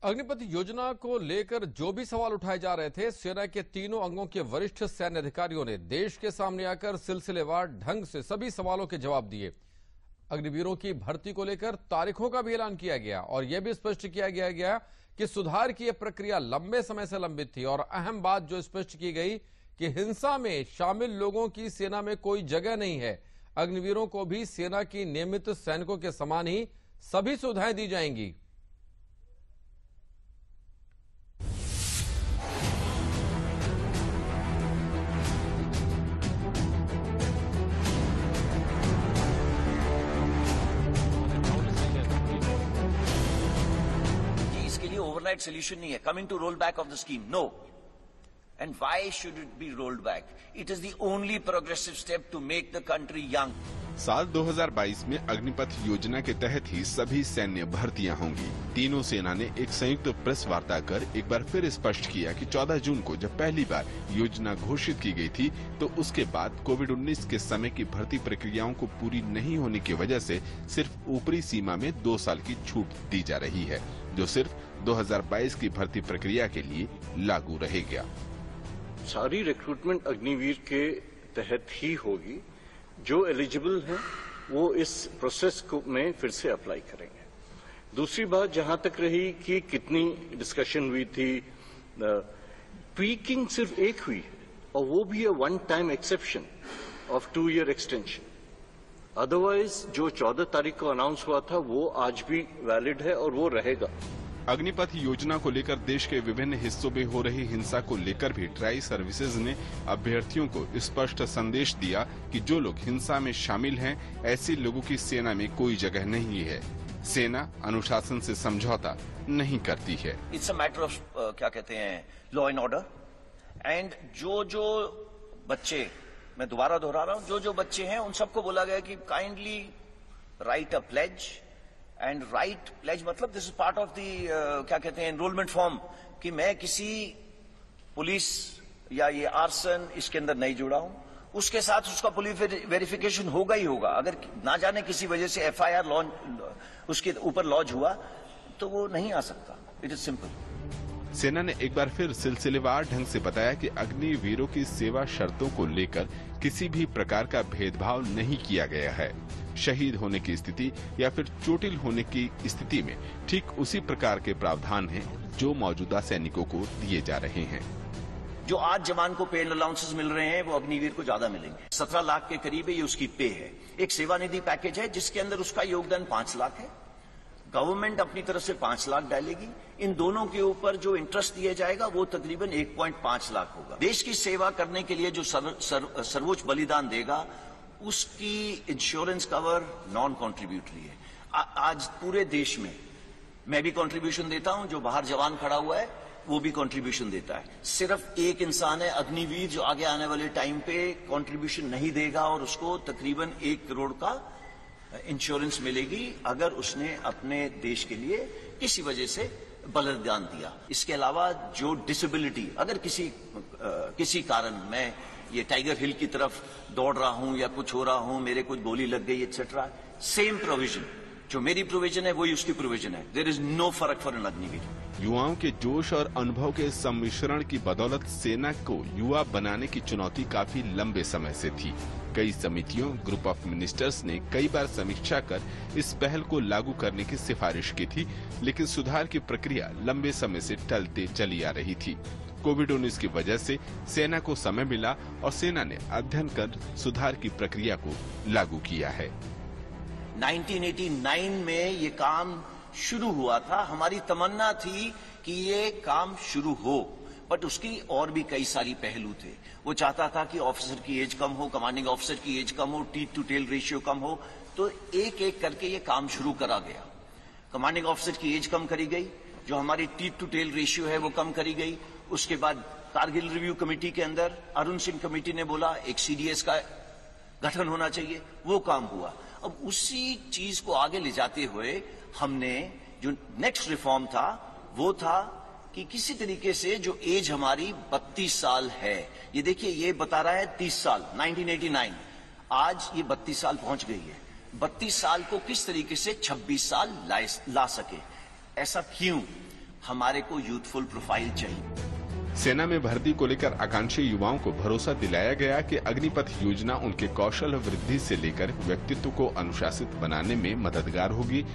अग्निपथ योजना को लेकर जो भी सवाल उठाए जा रहे थे, सेना के तीनों अंगों के वरिष्ठ सैन्य अधिकारियों ने देश के सामने आकर सिलसिलेवार ढंग से सभी सवालों के जवाब दिए। अग्निवीरों की भर्ती को लेकर तारीखों का भी ऐलान किया गया और यह भी स्पष्ट किया गया कि सुधार की यह प्रक्रिया लंबे समय से लंबित थी। और अहम बात जो स्पष्ट की गई कि हिंसा में शामिल लोगों की सेना में कोई जगह नहीं है। अग्निवीरों को भी सेना की नियमित सैनिकों के समान ही सभी सुविधाएं दी जाएंगी। ओवरनाइट सोल्यूशन नहीं है coming to roll back of the scheme, no. And why should it be rolled back? It is the only progressive step to make the country young. साल 2022 में अग्निपथ योजना के तहत ही सभी सैन्य भर्तियां होंगी। तीनों सेना ने एक संयुक्त प्रेस वार्ता कर एक बार फिर स्पष्ट किया कि 14 जून को जब पहली बार योजना घोषित की गई थी, तो उसके बाद कोविड-19 के समय की भर्ती प्रक्रियाओं को पूरी नहीं होने की वजह से सिर्फ ऊपरी सीमा में 2 साल की छूट दी जा रही है, जो सिर्फ 2022 की भर्ती प्रक्रिया के लिए लागू रहेगा। सारी रिक्रूटमेंट अग्निवीर के तहत ही होगी। जो एलिजिबल हैं वो इस प्रोसेस को में फिर से अप्लाई करेंगे। दूसरी बात जहां तक रही कि कितनी डिस्कशन हुई थी, ट्वीकिंग सिर्फ एक हुई है और वो भी one time exception of 2 year extension. Otherwise जो 14 तारीख को अनाउंस हुआ था वो आज भी वैलिड है और वो रहेगा। अग्निपथ योजना को लेकर देश के विभिन्न हिस्सों में हो रही हिंसा को लेकर भी ट्राई सर्विसेज ने अभ्यर्थियों को स्पष्ट संदेश दिया कि जो लोग हिंसा में शामिल हैं, ऐसे लोगों की सेना में कोई जगह नहीं है। सेना अनुशासन से समझौता नहीं करती है। इट्स अ मैटर ऑफ क्या कहते हैं, लॉ एंड ऑर्डर। एंड जो बच्चे, मैं दोबारा दोहरा रहा हूं, जो बच्चे हैं उन सबको बोला गया कि kindly write a pledge. And write pledge मतलब this is part of the क्या कहते हैं, एनरोलमेंट फॉर्म, कि मैं किसी पुलिस या ये आर्सन इसके अंदर नहीं जुड़ा हूं। उसके साथ उसका पुलिस वेरिफिकेशन होगा ही होगा। अगर ना जाने किसी वजह से एफआईआर उसके ऊपर लॉन्च हुआ तो वो नहीं आ सकता। It is simple. सेना ने एक बार फिर सिलसिलेवार ढंग से बताया कि अग्निवीरों की सेवा शर्तों को लेकर किसी भी प्रकार का भेदभाव नहीं किया गया है। शहीद होने की स्थिति या फिर चोटिल होने की स्थिति में ठीक उसी प्रकार के प्रावधान हैं जो मौजूदा सैनिकों को दिए जा रहे हैं। जो आज जवान को पे अलाउंसेस मिल रहे हैं वो अग्निवीर को ज्यादा मिलेंगे। 17 लाख के करीब ये उसकी पे है। एक सेवानिधि पैकेज है जिसके अंदर उसका योगदान 5 लाख है। गवर्नमेंट अपनी तरफ से 5 लाख डालेगी। इन दोनों के ऊपर जो इंटरेस्ट दिया जाएगा वो तकरीबन 1.5 लाख होगा। देश की सेवा करने के लिए जो सर्वोच्च बलिदान देगा उसकी इंश्योरेंस कवर नॉन कॉन्ट्रीब्यूटरी है। आज पूरे देश में मैं भी कंट्रीब्यूशन देता हूं, जो बाहर जवान खड़ा हुआ है वो भी कंट्रीब्यूशन देता है। सिर्फ एक इंसान है अग्निवीर जो आगे आने वाले टाइम पे कंट्रीब्यूशन नहीं देगा और उसको तकरीबन 1 करोड़ का इंश्योरेंस मिलेगी अगर उसने अपने देश के लिए किसी वजह से बलिदान दिया। इसके अलावा जो डिसेबिलिटी, अगर किसी कारण मैं ये टाइगर हिल की तरफ दौड़ रहा हूं या कुछ हो रहा हूं, मेरे कुछ गोली लग गई एक्सेट्रा, सेम प्रोविजन, जो मेरी प्रोविजन है वही उसकी प्रोविजन है। देयर इज नो फर्क फॉर एन अग्निवीर। युवाओं के जोश और अनुभव के सम्मिश्रण की बदौलत सेना को युवा बनाने की चुनौती काफी लंबे समय से थी। कई समितियों, ग्रुप ऑफ मिनिस्टर्स ने कई बार समीक्षा कर इस पहल को लागू करने की सिफारिश की थी, लेकिन सुधार की प्रक्रिया लंबे समय से टलते चली आ रही थी। कोविड-19 की वजह से सेना को समय मिला और सेना ने अध्ययन कर सुधार की प्रक्रिया को लागू किया है। 1989 में ये काम शुरू हुआ था। हमारी तमन्ना थी कि ये काम शुरू हो, बट उसकी और भी कई सारी पहलू थे। वो चाहता था कि ऑफिसर की एज कम हो, कमांडिंग ऑफिसर की एज कम हो, टीथ टू टेल रेशियो कम हो, तो एक एक करके ये काम शुरू करा गया। कमांडिंग ऑफिसर की एज कम करी गई, जो हमारी टीथ टू टेल रेशियो है वो कम करी गई। उसके बाद कारगिल रिव्यू कमेटी के अंदर अरुण सिंह कमेटी ने बोला एक सीडीएस का गठन होना चाहिए, वो काम हुआ। अब उसी चीज को आगे ले जाते हुए हमने जो नेक्स्ट रिफॉर्म था वो था कि किसी तरीके से जो एज हमारी 32 साल है, ये देखिए ये बता रहा है 30 साल 1989, आज ये 32 साल पहुंच गई है। 32 साल को किस तरीके से 26 साल ला सके। ऐसा क्यों? हमारे को यूथफुल प्रोफाइल चाहिए। सेना में भर्ती को लेकर आकांक्षी युवाओं को भरोसा दिलाया गया कि अग्निपथ योजना उनके कौशल वृद्धि से लेकर व्यक्तित्व को अनुशासित बनाने में मददगार होगी।